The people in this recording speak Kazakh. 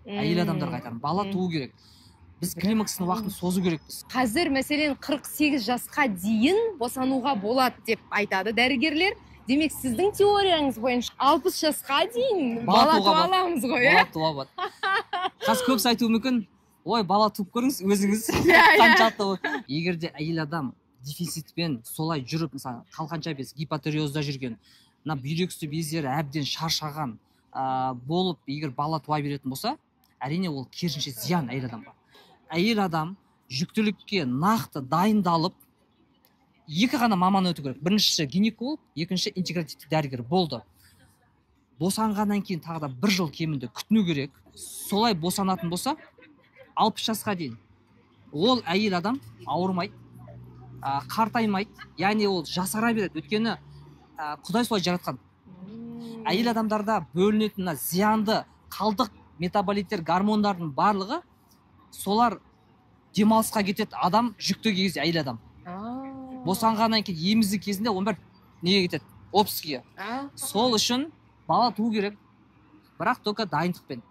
әйел адамдарға айтамын, бала туу керек. Біз климакстың уақытын созу керекпіз. Қазір мәселен 48 жасқа дейін босануға болады деп айтады дәрігерлер. Демек сіздің теорияңыз бойынша 60 жасқа дейін бала туа аламыз ғой, бала туа болады. Қазір көбісі айтуы мүмкін, ой, бала туып көріңіз өзіңіз. Қаншалықты. Егер де әйел адам дефицитпен солай жүріп, мысалы қалқанша без гипотериозда жүрген, мына бүйрексті бездері әбден шаршаған болып, егер бала туа беретін болса, әрине ол керісінше зиян әйел адамға. Әйел адам жүктілікке нақты дайындалып, екі ғана маман өту керек. Біріншісі гинеколог, екінші интегративті дәрігер болды. Босанғаннан кейін тағы да 1 жыл кемінде күтіну керек. Солай босанатын болса, 60 жасқа дейін ол әйел адам ауырмайды, қартаймайды, яғни ол жасара береді. Өйткені Құдай солай жаратқан. Әйел адамдарда бөлінетін зиянды қалдық метаболиттер, гормондардың барлығы солар демалысқа кетеді. Адам жүкті кезде әйел адам. Босанғаннан кейін емізік кезінде он бір неге кетеді? Отпускіге. Сол үшін бала туу керек, бірақ только дайындықпен.